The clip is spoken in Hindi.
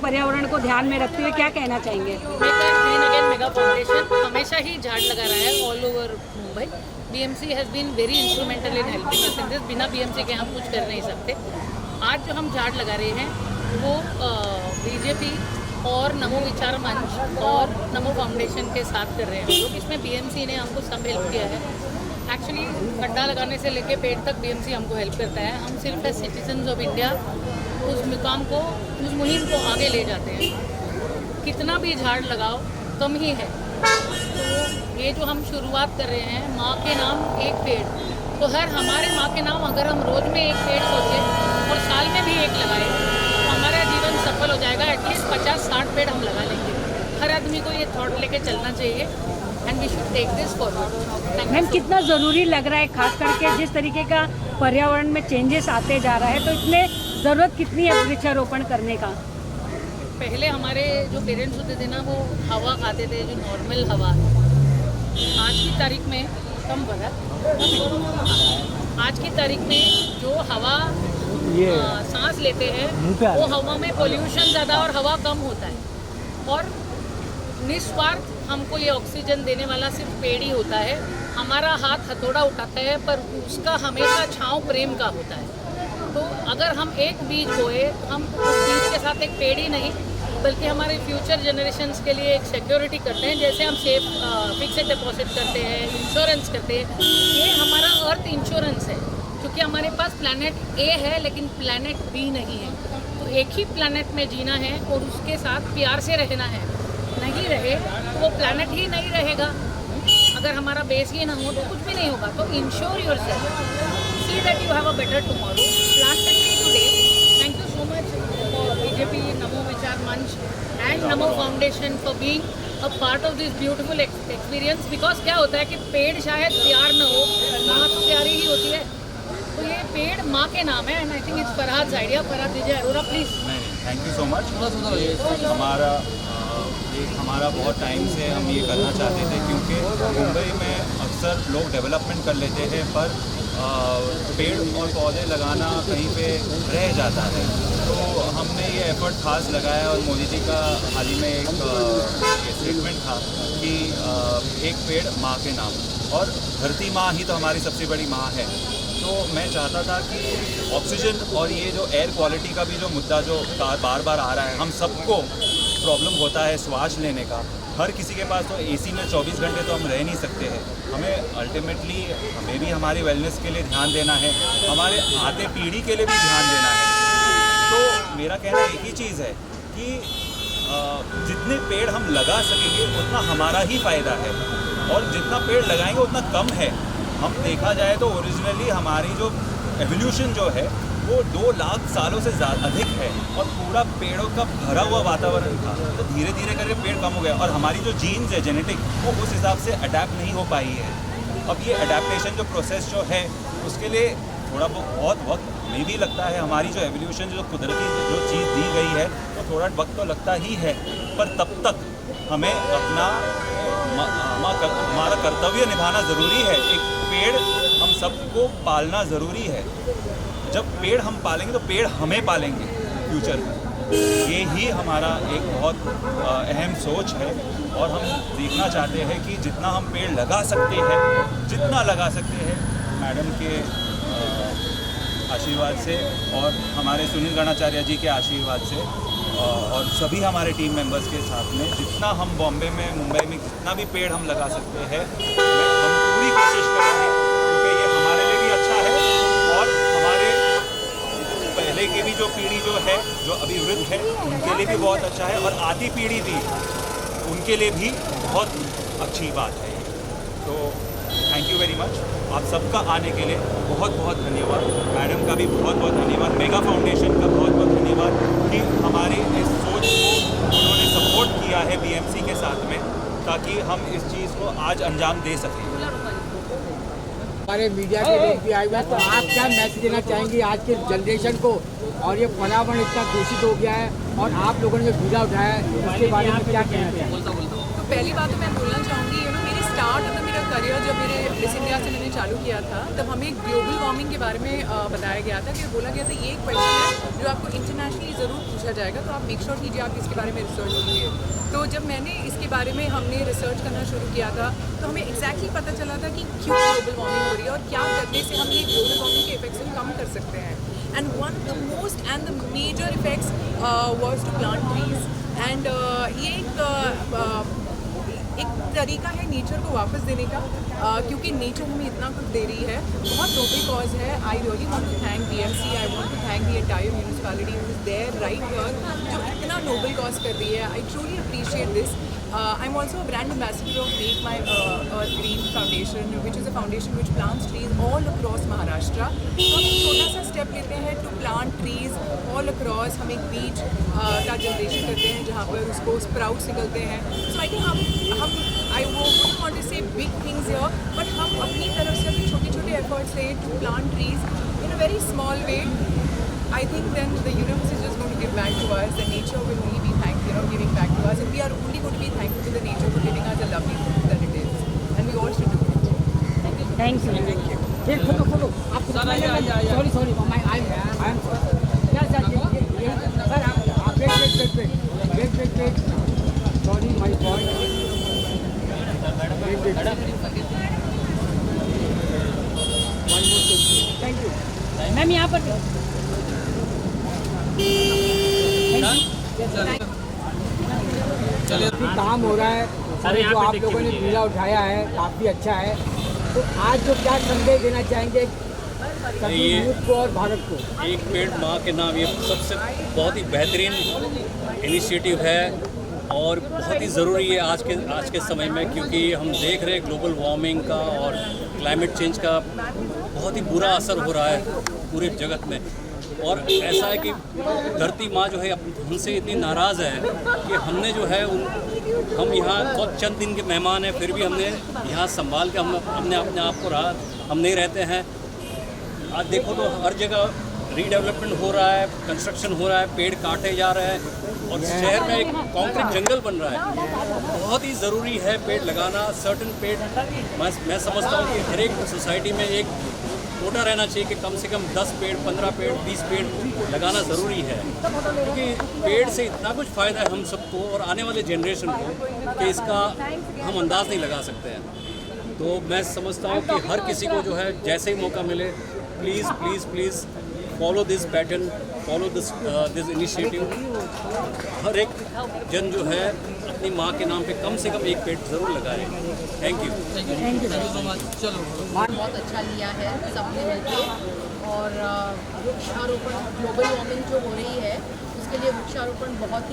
पर्यावरण को ध्यान में रखते हुए क्या कहना चाहेंगे? मेगा फाउंडेशन हमेशा ही झाड़ लगा रहा है all over Mumbai. BMC has been very instrumental in helping us in this. बिना बीएमसी के हम कुछ कर नहीं सकते। आज जो हम झाड़ लगा रहे हैं वो बीजेपी और नमो विचार मंच और नमो फाउंडेशन के साथ कर रहे हैं हम लोग। इसमें बीएमसी ने हमको सब हेल्प किया है। एक्चुअली गड्ढा लगाने से लेके पेड़ तक बीएमसी हमको हेल्प करता है। हम सिर्फ एज सिटीजन्स ऑफ इंडिया उस मुकाम को, उस मुहिम को आगे ले जाते हैं। कितना भी झाड़ लगाओ कम ही है। तो ये जो हम शुरुआत कर रहे हैं माँ के नाम एक पेड़, तो हमारे माँ के नाम अगर हम रोज़ में एक पेड़ सोचें और साल में भी एक लगाए तो हमारा जीवन सफल हो जाएगा। एटलीस्ट 50-60 पेड़ हम लगा लेंगे। हर आदमी को ये थॉट लेके चलना चाहिए and we should take this forward. Ma'am, कितना ज़रूरी लग रहा है, खास करके जिस तरीके का पर्यावरण में चेंजेस आते जा रहा है, तो इसमें ज़रूरत कितनी है वृक्षारोपण करने का? पहले हमारे जो पेरेंट्स होते थे ना वो हवा खाते थे, जो नॉर्मल हवा। आज की तारीख में कम बना, आज की तारीख में जो हवा सांस लेते हैं वो हवा में पोल्यूशन ज़्यादा और हवा कम होता है। और निस्वार्थ हमको ये ऑक्सीजन देने वाला सिर्फ पेड़ ही होता है। हमारा हाथ हथौड़ा उठाता है पर उसका हमेशा छांव प्रेम का होता है। तो अगर हम एक बीज बोए, हम उस बीज के साथ एक पेड़ ही नहीं बल्कि हमारे फ्यूचर जनरेशन्स के लिए एक सिक्योरिटी करते हैं। जैसे हम सेफ फिक्सेड डिपॉजिट करते हैं, इंश्योरेंस करते हैं, ये हमारा अर्थ इंश्योरेंस है। क्योंकि हमारे पास प्लैनेट ए है लेकिन प्लैनेट बी नहीं है। तो एक ही प्लैनेट में जीना है और उसके साथ प्यार से रहना है। नहीं रहे तो वो प्लैनेट ही नहीं रहेगा। अगर हमारा बेस ही ना हो तो कुछ भी नहीं होगा। तो ensure yourself, see that you have a better tomorrow, plant a tree today. Thank you so much for BJP, नमो विचार मंच and NaMo foundation for being a part of this beautiful experience. Because क्या होता है कि पेड़ शायद प्यार न हो, माँ तो प्यारी ही होती है। तो ये पेड़ माँ के नाम है and I think it's Farhad idea. Farhad दीजिए Arora please. Thank you so much. हमारा बहुत टाइम से हम ये करना चाहते थे क्योंकि मुंबई में अक्सर लोग डेवलपमेंट कर लेते हैं पर पेड़ और पौधे लगाना कहीं पे रह जाता है। तो हमने ये एफर्ट खास लगाया और मोदी जी का हाल ही में एक स्टेटमेंट था कि एक पेड़ माँ के नाम, और धरती माँ ही तो हमारी सबसे बड़ी माँ है। तो मैं चाहता था कि ऑक्सीजन और ये जो एयर क्वालिटी का भी जो मुद्दा जो बार बार आ रहा है, हम सबको प्रॉब्लम होता है श्वास लेने का। हर किसी के पास तो एसी में 24 घंटे तो हम रह नहीं सकते हैं। हमें अल्टीमेटली हमें भी हमारी वेलनेस के लिए ध्यान देना है, हमारे आते पीढ़ी के लिए भी ध्यान देना है। तो मेरा कहना एक ही चीज़ है कि जितने पेड़ हम लगा सकेंगे उतना हमारा ही फ़ायदा है, और जितना पेड़ लगाएंगे उतना कम है। हम देखा जाए तो ओरिजिनली हमारी जो एवोल्यूशन जो है वो 2 लाख सालों से अधिक है और पूरा पेड़ों का भरा हुआ वातावरण था। तो धीरे धीरे करके पेड़ कम हो गए और हमारी जो जीन्स है जेनेटिक वो उस हिसाब से अडेप्ट नहीं हो पाई है। अब ये अडेप्टेशन जो प्रोसेस जो है उसके लिए थोड़ा बहुत वक्त हमें भी लगता है। हमारी जो एवोल्यूशन जो कुदरती जो चीज़ दी गई है तो थोड़ा वक्त तो लगता ही है, पर तब तक हमें अपना हमारा कर्तव्य निभाना ज़रूरी है। एक पेड़ हम सबको पालना ज़रूरी है। जब पेड़ हम पालेंगे तो पेड़ हमें पालेंगे फ्यूचर में। ये ही हमारा एक बहुत अहम सोच है और हम देखना चाहते हैं कि जितना हम पेड़ लगा सकते हैं, जितना लगा सकते हैं, मैडम के आशीर्वाद से और हमारे सुनील गणाचार्य जी के आशीर्वाद से और सभी हमारे टीम मेंबर्स के साथ में जितना हम बॉम्बे में, मुंबई में जितना भी पेड़ हम लगा सकते हैं हम पूरी कोशिश करेंगे, क्योंकि ये हमारे लिए भी अच्छा है और हमारे पहले की भी जो पीढ़ी जो है जो अभी वृद्ध है उनके लिए भी बहुत अच्छा है और आती पीढ़ी भी उनके लिए भी बहुत अच्छी बात है। तो थैंक यू वेरी मच। आप सबका आने के लिए बहुत बहुत धन्यवाद। मैडम का भी बहुत बहुत धन्यवाद। मेगा फाउंडेशन का बहुत बहुत धन्यवाद कि हमारी इस सोच को उन्होंने सपोर्ट किया है बीएमसी के साथ में, ताकि हम इस चीज़ को आज अंजाम दे सकें। हमारे मीडिया के लोग भी आए हुए हैं, तो आप क्या मैसेज देना चाहेंगे आज के जनरेशन को? और ये पर्यावरण इतना दूषित हो गया है और आप लोगों ने जो बीड़ा उठाया है उसके बारे में क्या कहना चाहेंगे? तो पहली बात तो मैं बोलना चाहूँगी मेरी स्टार्ट ऑफ मेरा करियर जब मेरे मिस इंडिया से मैंने चालू किया था, तब हमें ग्लोबल वार्मिंग के बारे में बताया गया था कि बोला गया था ये एक क्वेश्चन है जो आपको इंटरनेशनली ज़रूर पूछा जाएगा, तो आप मेक श्योर कीजिए आप इसके बारे में रिसर्च कीजिए। तो जब मैंने इसके बारे में हमने रिसर्च करना शुरू किया था, तो हमें एग्जैक्टली पता चला था कि क्यों ग्लोबल वार्मिंग हो रही है और क्या करने से हम ये ग्लोबल वार्मिंग के इफेक्ट्स को कम कर सकते हैं। And one the most and the major effects was to plant trees. एंड ये एक तरीका है नेचर को वापस देने का, क्योंकि नेचर हमें इतना कुछ दे रही है। बहुत नोबल कॉज है। I really want to thank BMC, I want to thank the entire municipality who is there right here, जो इतना नोबल कॉज कर रही है। I truly appreciate this. I am also a brand ambassador of make my earth green foundation, which is a foundation which plants trees all across Maharashtra. तो हम एक छोटा सा स्टेप लेते हैं to plant trees all across. हम एक बीज का जनरेशन करते हैं जहाँ पर उसको स्प्राउट्स निकलते हैं। सो आई थिंक हम I won't want to say big things here, but हम अपनी तरफ से अपने छोटे छोटे एफर्ट्स से to plant trees in a very small way. I think then the universe is just going to give back to us. The nature will only be giving back to us, and we are only going to be thankful to the nature for giving us a lovely food that it is, and we all should do it. Thank you. ये फोटो आप sorry sorry I am sir आप wait sorry my fault. Thank you ma'am यहाँ पर काम हो रहा है, जो आप लोगों ने बीड़ा उठाया है काफ़ी अच्छा है। तो आज जो क्या संदेश देना चाहेंगे सभी यूथ को और भारत को? एक पेड़ माँ के नाम, ये सबसे बहुत ही बेहतरीन इनिशिएटिव है और बहुत ही ज़रूरी है आज के समय में, क्योंकि हम देख रहे हैं ग्लोबल वार्मिंग का और क्लाइमेट चेंज का बहुत ही बुरा असर हो रहा है पूरे जगत में। और ऐसा है कि धरती माँ जो है हमसे इतनी नाराज़ है कि हमने जो है हम यहाँ बहुत चंद दिन के मेहमान हैं, फिर भी हमने यहाँ संभाल के हमने अपने आप को रहा, हम नहीं रहते हैं। आज देखो तो हर जगह रीडेवलपमेंट हो रहा है, कंस्ट्रक्शन हो रहा है, पेड़ काटे जा रहे हैं और शहर में एक कॉन्क्रीट जंगल बन रहा है। बहुत ही ज़रूरी है पेड़ लगाना। सर्टन पेड़ मैं समझता हूँ कि हर एक सोसाइटी में एक कोटा रहना चाहिए कि कम से कम 10 पेड़, 15 पेड़, 20 पेड़ लगाना ज़रूरी है, क्योंकि पेड़ से इतना कुछ फ़ायदा है हम सबको और आने वाले जनरेशन को कि इसका हम अंदाज़ नहीं लगा सकते हैं। तो मैं समझता हूँ कि हर किसी को जो है जैसे ही मौका मिले please please please follow this pattern, follow this initiative. हर एक जन जो है अपनी माँ के नाम पे कम से कम एक पेड़ ज़रूर लगाए। Thank you so much. चलो बहुत अच्छा लिया है सबने मिलके, और वृक्षारोपण ग्लोबल वार्मिंग जो हो रही है उसके लिए वृक्षारोपण बहुत ही